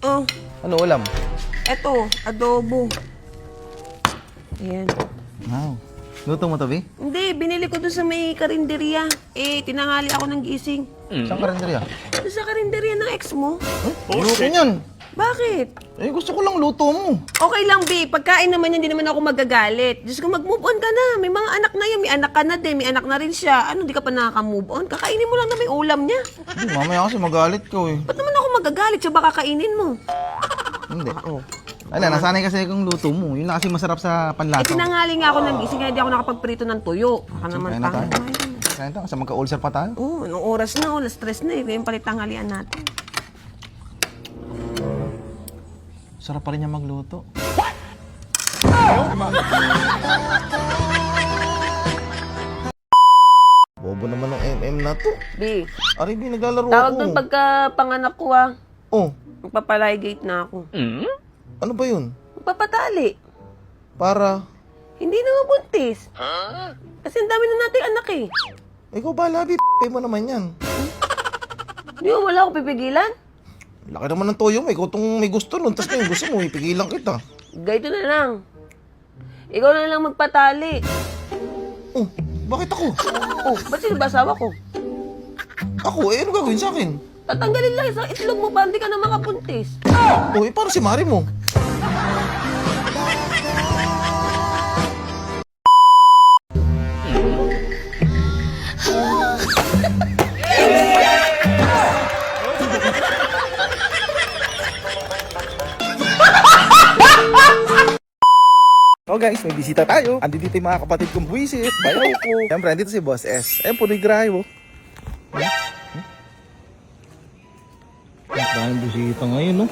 Oh, Ano ulam? eto, adobo. Ayan. Wow. Luto mo to, Bi? Hindi, binili ko doon sa may karinderya. Tinanghali ako ng gising. Saan karinderya? Doon sa karinderya ng ex mo? Luto niyan. Bakit? Gusto ko lang luto mo. Okay lang, B. Pagkain naman yan, hindi naman ako magagalit. Diyos ko, mag-move on ka na. May mga anak na yan. May anak ka na din. May anak na rin siya. Ano, di ka pa nakaka-move on? Kakainin mo lang na may ulam niya. Hindi, mamaya kasi magalit ko eh. Ba't naman ako magagalit? Siya ba kakainin mo? Hindi. Ano, nasanay kasi kung luto mo. Yun na kasi masarap sa panlato. Tinanghali nga ako ng gising. Kaya di ako nakapagprito ng tuyo. Baka naman Kaya na tayo. tanghali. Kaya na kasi magka-ulcer pa tayo. Oo, anong oras na? Alas 3 na eh. Kaya yung palit tanghalian natin. Sarap pa rin niya magluto. Bobo naman ng MM na to. B, Ari, Bi, naglalaro tawag ako. doon pagka panganak ko ah. Oh, Magpapaligate na ako. ano ba yun? Magpapatali. Para... Hindi na mabuntis. Kasi ang dami na nating anak eh. Ikaw ba, Bi? Mo naman yan. Di ba wala ako pipigilan? Laki naman ng toyo mo. Ikaw itong may gusto nun. Tapos yung gusto mo, ipigilan kita. Ganito na lang. Ikaw na lang magpatali. Oh, bakit ako? Oh, ba't sino ba asawa ko? Ako, ano gagawin sa akin? Tatanggalin lang isang itlog mo para hindi ka na makapuntis. Oh, paano si Mari mo? Oh guys, may bisita tayo. Andi dito yung mga kapatid kong buwisit. Bayaw ko. Siyempre, andito si Boss S. Ayun, punoy grayo. Ang bisita ngayon, no?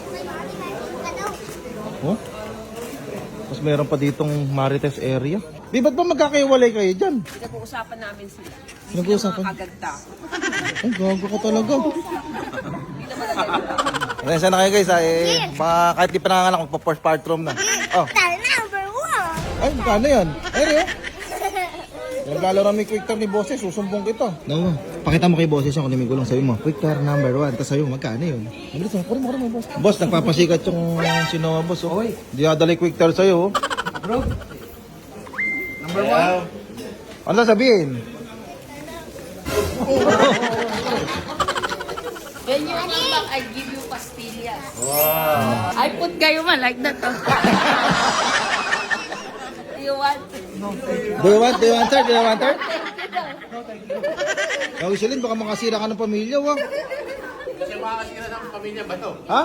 Oh? Tapos meron pa ditong Marites area. Di ba't ba magkakaiwalay kayo dyan? Pinag-uusapan namin sila. Nag-uusapan? Kagagda. Ay, gago ka talaga. Pasensya na kayo guys, kahit di pa nanganganak, magpa-postpartum na. Oh. Number one. Ay, magkano yan? Ay, Rio. Naglalaro may quick time ni Boses, susumbong kita. No, pakita mo kay Boses yung kunin ko lang, sabi mo, quick time number 1, tapos sa'yo, magkano yun? Mabilis mo, kunin mo, boss. Boss, nagpapasikat yung sino, boss. Oh. Di nadali quick time sa'yo. Bro, number 1? Ano sabihin? When you come back, I give you pastillas. Wow. I put gayuma like that. You want? Do you want her? Do you want her? Yung Iselin, baka makasira ka ng pamilya, wang. Kasi makakasira ng pamilya ba to? Ha?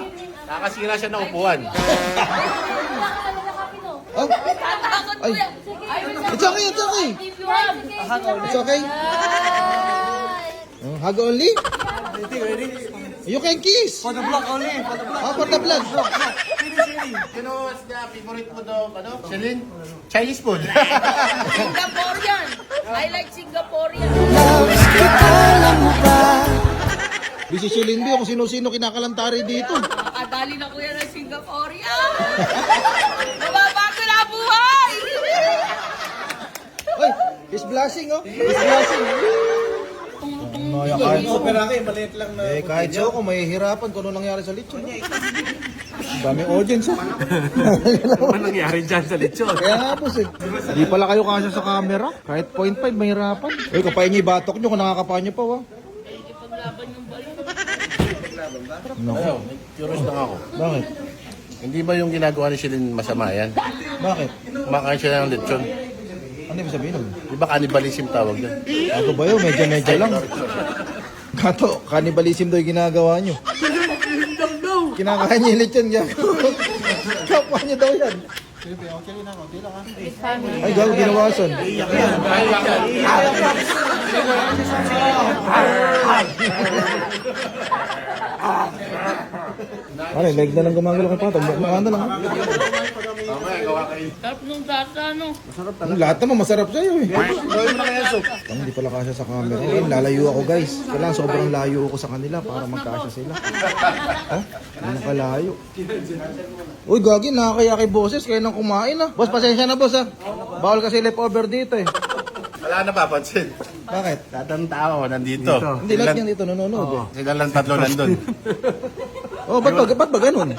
Nakakasira siya ng upuan. Oh, Tatakot ko Ay. yan. it's okay, it's okay. If you have. It's okay. Hug only? You can kiss. For the vlog only. For the vlog. Sino was the favorite mo daw, ano? Celine? Chinese food. Singaporean. I like Singaporean. Busy si Lindy, kung sino-sino kinakalantari dito. Nakadali na kuya ng Singaporean. Mababago na buhay. Ay, he's blushing, oh. He's blushing. Kahit so, maliit lang na. Kahit so, kung may hirapan, kung ano nangyari sa lechon. Daming audience, oh. Ano nangyari dyan sa lechon? Kaya nga po, Di pala kayo kasya sa camera. Kahit 0.5, may hirapan. Uy, kapain niyo yung batok niyo kung nakakapain niyo pa, wah. Ano? Curious lang ako. Bakit? Hindi ba yung ginagawa ni Celine masama yan? Bakit? Kumakain siya ng lechon. Ano ibig sabihin nun? Di ba cannibalism tawag yan? Ako ba yun? Medyo lang. Kato, cannibalism daw yung ginagawa nyo. Kinakain niyo yung lechon, gago. Kapwa niyo daw yan. Ay, gago, ginawasan. Ano, leg na lang gumagalaw kay Pato. Ano lang. Okay, gawa kayo. Sarap nung tata, no? Lahat naman masarap sa'yo eh. Hindi pala kasya sa camera. Ay, lalayo ako guys. Kailangan sobrang layo ako sa kanila para magkasya sila. Oh, hindi na kalayo. Uy, gagi, nakakaya kay boses. Kaya nang kumain ah. Boss, pasensya na boss ah. Bawal kasi leftover dito eh. Wala na papansin. Bakit? Lahat ng tao nandito. Hindi lahat yan dito nanonood eh. Sila lang tatlo nandun. Oh, ba't ba ganun?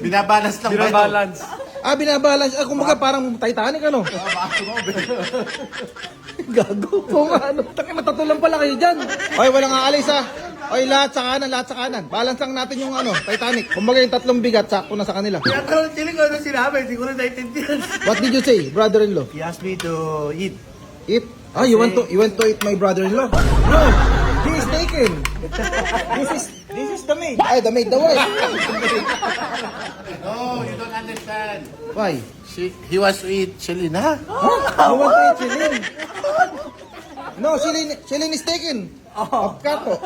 Binabalance lang ba ito? Binabalance. Kumbaga parang Titanic, ano? Gago. Kung ano. Taki, matatulang pala kayo dyan. Oy, walang aalis ha. Oy, lahat sa kanan. Balance lang natin yung ano, Titanic. Kumbaga yung tatlong bigat, sakto na sa kanila. Kaya tanong sila ko ano sinabi, hindi ko na naiintindihan. What did you say, brother-in-law? He asked me to eat. Eat? You want to eat my brother-in-law? No, he is taken. This is the maid. The maid, the wife. No, you don't understand. Why? He wants to eat Shelin, ha? You want to eat Celine? No, Celine is taken. Kato.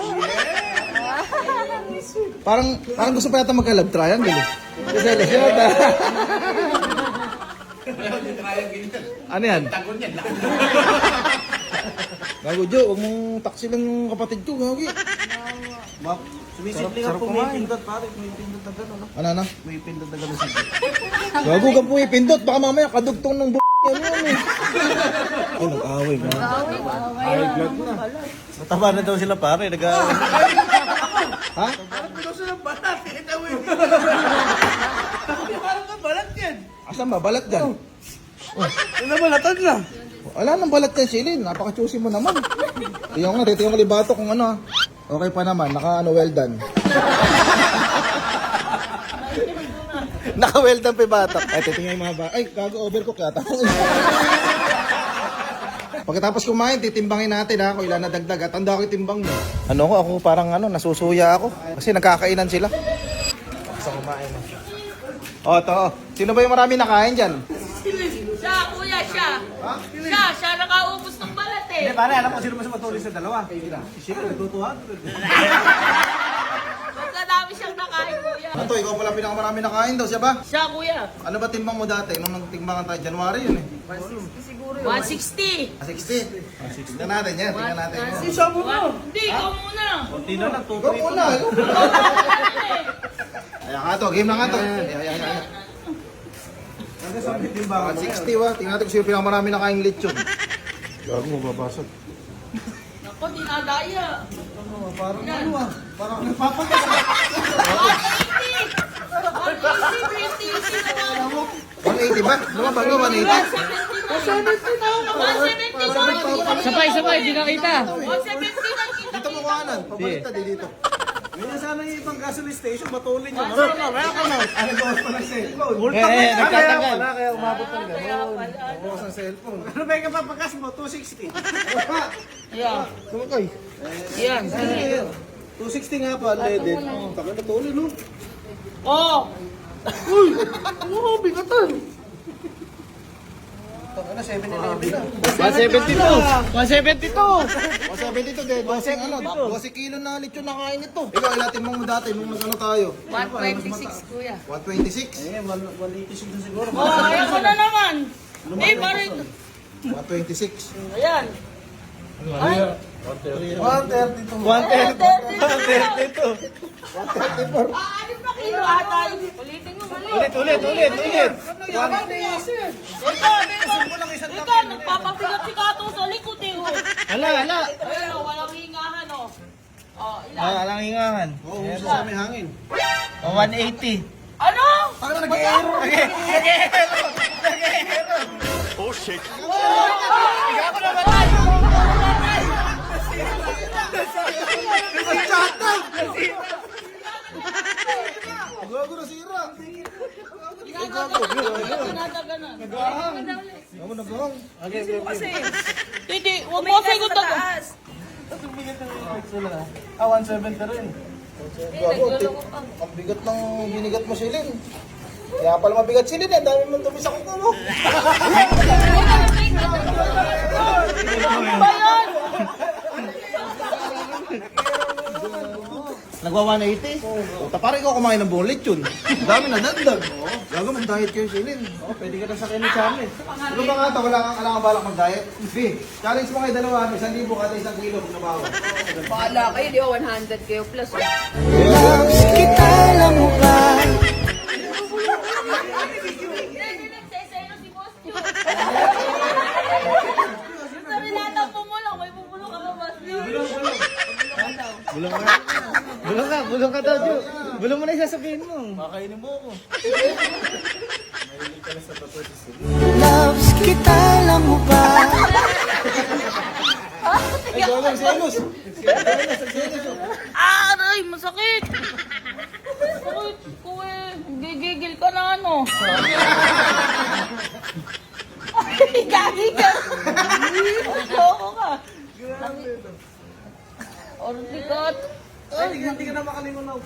Parang gusto pa yata magka-love triangle eh. Kasi yata. Ano yan? Gago, Jo, huwag mong taksilin yung kapatid ko, Gagi. Sumisimple nga po may pindot, pare. May pindot na gano'n, no? Ano? May pindot na gano'n sige. Gago ka po ipindot, baka mamaya kadugtong ng ano eh. Ay, nag-away nga. Ay, blood na. Mataba na daw sila, pare. Nag-aaway. Ha? Parang daw sila balat. Ito, eh. Parang ka balat yan. Asan ba? Balat dyan? Nabalatan na. Wala nang balat yan, Celine. Napaka-choosy mo naman. Tingnan nga, titingnan ko libato kung ano. Okay pa naman, well done. Well done pa yung batok. Ay, titingnan yung mga Ay, gago, overcook yata. Pagkatapos kumain, titimbangin natin ha, kung ilan na dagdag. At tanda ko yung timbang mo. Ako parang nasusuya ako. Kasi nagkakainan sila. Gusto kumain. To. Sino ba yung marami nakain dyan? Siya, kuya, siya. Siya nakaubos ng balat eh. Hindi, pare, alam ko sino mas matuloy sa dalawa. Si Shiro, nagtutuwa. Basta dami siyang nakain, kuya. Ito, ikaw pala pinakamarami nakain daw, siya ba? Siya, kuya. Ano ba timbang mo dati? Nung nagtimbangan tayo, January yun eh. 160. 60. Tingnan natin yan, tingnan natin. Hindi, ikaw muna. Konti na lang, Ikaw muna. Ayan nga to, game na nga to. Ayan. 160 wa, tingnan natin kung sino pinakamarami nakain lechon. Gago mo babasag. Ako, dinadaya. Parang parang nagpapagas. 180 ba? Lumabag mo 180? 170. Sabay, di nakita. 170 lang kita. Dito mo kuhanan, pabalik ka dito. Ganyan sana yung ibang gasoline station, matulin yun. Ano ba pa ng cellphone? Nagtatanggal. Kaya umabot ng gano'n. Bukas ng cellphone. Ano ba yung kapapagas mo? 260. Yeah. Sumakay. Yan. 260 nga pa, leaded. Taka na tuloy, no? Oh. Oo, bigatan. Taka na, 7-11 na. 172 din. 12 kilo na lechon na kain ito. Ikaw, ilatin mo dati nung nag-ano tayo. 126, kuya. 126. Eh, 186 na siguro. Oh, ayaw ko na naman. Eh, parang... 126. Ayan. 132. 132. Anim na kilo ata. Ulitin mo, mali. Ulit. Ikaw, nagpapabigat si Kato sa likod eh. Oh. Hala. Ayun, oh, walang hingahan, oh. Oh, ilan? Alang hingahan. Oo, uso sa may hangin. 180. Ano? Ano nag-aero? Gago na sira. Dinadaganan. Ako nagawang. Hindi, huwag mo kasi kung taas. 170 rin. Gago, ang bigat ng binigat mo silin. Kaya pala mabigat silin eh. Dami mong dumi sa kuko mo. Nagwa 180? Puta, parang ikaw kumain ng buong lechon. Ang dami na dagdag. Gago, mag-diet kayo silin. Pwede ka na sa kanya channel. Ano ba nga ito? Wala kang balak mag-diet? B, challenge mo kayo dalawa. 1,000 kada 1 kilo. Pinabawa. Bahala kayo, di ba? 100 kayo plus. Oh. Sabi natampo mo lang, may bubulong ka ba, Boss? Bulong ka daw. lalagayin mo. Makainin mo ako. Loves kita, alam mo ba? Ay, gawin, selos. Aray, masakit! Masakit ko eh. Gigigil ka na ano. Ay, gagi ka. Loko ka. Orligot. Hindi ka na makalingon na.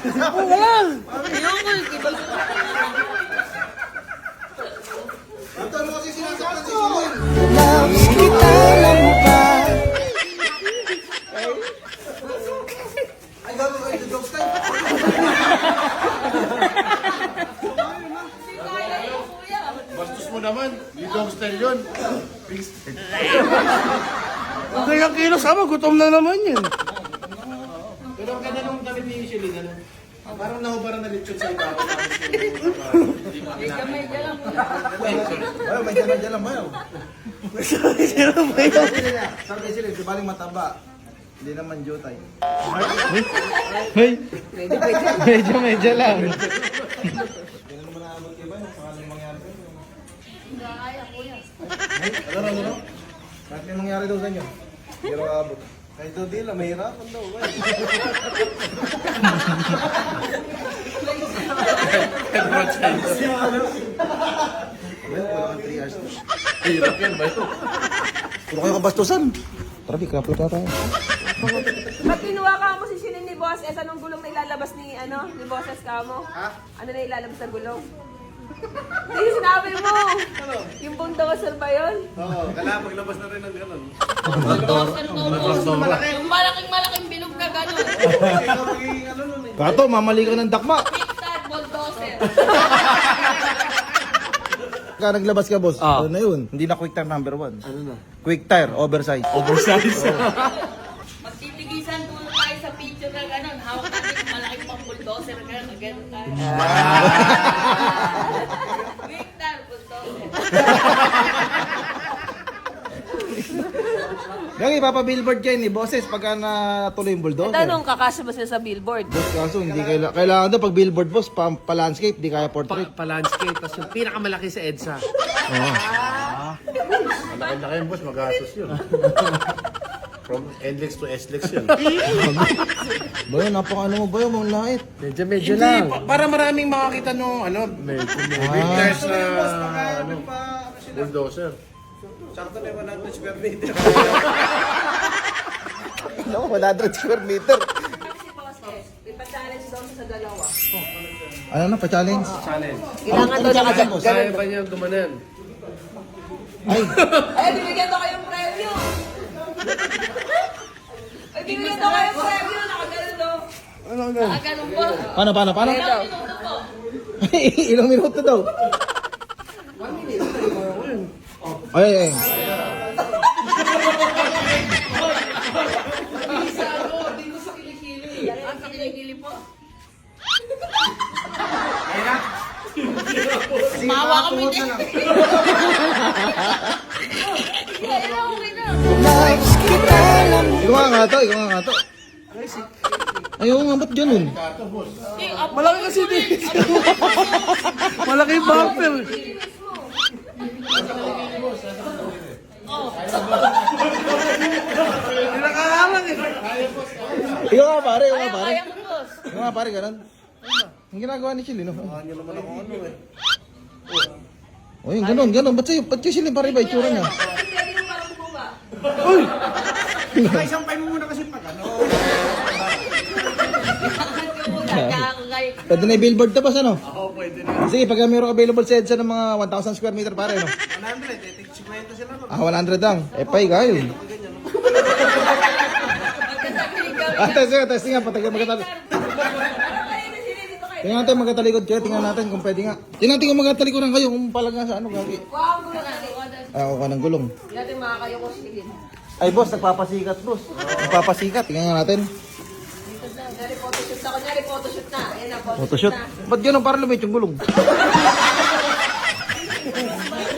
Ayoko eh. Ito, ano kasi sinasaktan si Silin? Loves kita, alam mo ba? Ay, gawin ko yung jokes time. Bastos mo naman. Yung dog style yun. Big style. Kaya kilos ama, gutom na naman yun. Pero ang ganda nung damit ni Shelly, ano? Parang nahubaran na lechon sa ibabaw. May kamay lang. Bayo, may dyan lang, bayo. Sabi ni Silin, di baling mataba. Hindi naman jutay. Hey, medyo lang. Hindi mo naabot kayo ba? Paano mangyari sa'yo? Ano? Bakit may mangyari daw sa inyo? Hindi raw aabot. Kahit daw di lang, mahirapan daw. Well, wala kang 3 hours. Hirap yan ba ito? Puro kayo kabastusan. Tara, bigla ka tayo. Ba't kinuha ka mo si Shilin ni Boss S? Anong gulong na ilalabas ni Boss S ka mo? Ha? Ano na ilalabas na gulong? Hindi, sinabi mo. Yung bulldozer ba yun? Oo, kailangan paglabas na rin ng gano'n. Yung malaking bilog na gano'n. Kato, mamali ka ng dakma. Big Star Bulldozer. Ka naglabas ka, boss. Ah. Ano na yun? Hindi na quick tire number 1. Ano na? Quick tire, oversize. Magtitigisan tulo tayo sa picture na gano'n. Hawak natin yung malaking pang bulldozer gano'n. Gano'n tayo. Big Star Bulldozer. Yung ipapabillboard kayo ni bosses pagka natuloy yung bulldozer. Tanong, kakasya ba sila sa billboard? Boss, kaso hindi kailangan daw pag billboard, boss, pa-landscape, di kaya portrait. Pa-landscape, tapos yung pinakamalaki sa EDSA. Malaki-laki yung boss, magastos yun. From NLEX to SLEX yun. Bayo, napaka-ano mo, Bayo, mga lait. Medyo Hindi, lang. para maraming makakita nung ano, big tires na ano, bulldozer. Ano, 100 square meter. Si Boss S, ipa-challenge daw siya sa dalawa. Ano na, pa-challenge? Kailangan daw nakadyan. Kaya ba niya gumanan? Ay, Ay, bibigyan daw kayong premyo. Ay, bibigyan daw kayong premyo. Nakagano daw. Ah, ganun po. paano? Ilang minuto po. Ilang minuto daw? 1 minute. Ay. Ang sa kilikili po. Mawa kami din. Kailangan okay na. Loves kita, alam mo Ikaw nga nga to. Ayaw nga, ba't ganun? Malaki kasi din. Malaki yung bumper. Nakakalang eh. Ikaw nga pare, Kaya mo, boss. Ikaw nga pare, ganun. Ang ginagawa ni Chili, no? O yun, ganun. Ba't sa'yo? Ba't kayo Chili pare ba itsura niya? Pwede yung parang bumaba. Isampay mo muna kasi pag ano. Pwede na i-billboard to, boss, ano? Oo, pwede na. Sige, pag mayroong available sa EDSA ng mga 1,000 square meter pare, no? 100, 50 sila no. 100 lang. Pay kayo. Testing nga, patagal magkatalikod. Tingnan natin magkatalikod kayo, tingnan natin kung pwede nga. Tingnan natin kung magkatalikodan kayo, kung palaga sa ano, gagi. Wow, gulo natin. Ako ka ng gulong. Hindi natin makakayo ko Shilin. Ay, boss, nagpapasikat, boss. Nagpapasikat, tingnan nga natin. Kunyari photoshoot na. Kunyari photoshoot na. Ayan na, Photoshoot. na. Ba't gano'n para lumit yung gulong?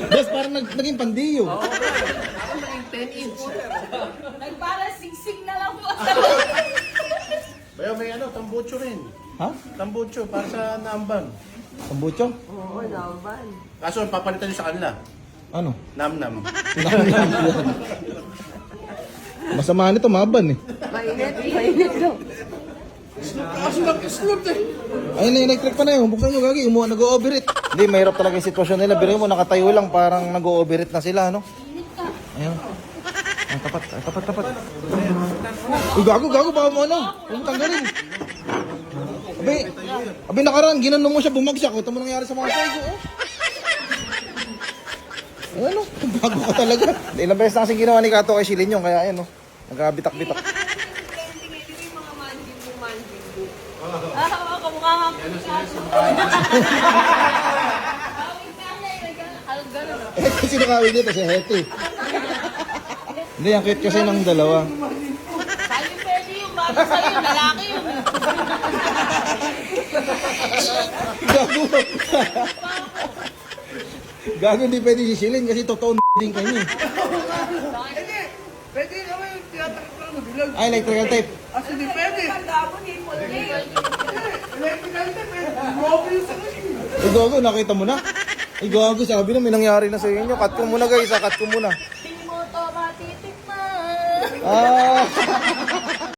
Boss, parang naging pandiyo. Nagpara sigsig na lang po. Bayo may ano, tambucho rin. Ha? Tambucho, para sa naambang. Tambucho? Oo, laban. Kaso, papalitan nyo sa kanila. Ano? Nam-nam. Masama nito, maban eh. Mainit daw. Kaso nag-slot eh. Ayun na, electric pa na yun. Buksan nyo, gagi. Nag-o-overheat. Hindi, mahirap talaga yung sitwasyon nila. Pero mo, nakatayo lang. Parang nag-o-overheat na sila, no? Ayun. Ay, tapat. Uy, gago. Baka mo ano. Huwag mo tanggalin. Abi, nakaraan. Ginano mo siya, bumagsak. Ito mo nangyari sa mga saigo, oh. Ano? Bago ka talaga. Ilang beses na kasing ginawa ni Kato kay Shilin yung kaya ayan, no? Nagkabitak-bitak. Kamukha nga po siya. Eh, sino kawin dito? Si Hetty. Hindi, ang cute kasi ng dalawa. Sabi pwede yung bago sa'yo, lalaki yun. Gago. Gago, hindi pwede si Shilin kasi totoo din kayo eh. Pwede naman yung tinatakip lang na bilag. Ay, electrical tape. Kasi di pwede. Electrical tape eh. Mobile sa kasi. Ay, gago, nakita mo na? Ay, gago, sabi na may nangyari na sa inyo. Cut ko muna guys, cut ko muna. Hindi mo to matitikman. Ah!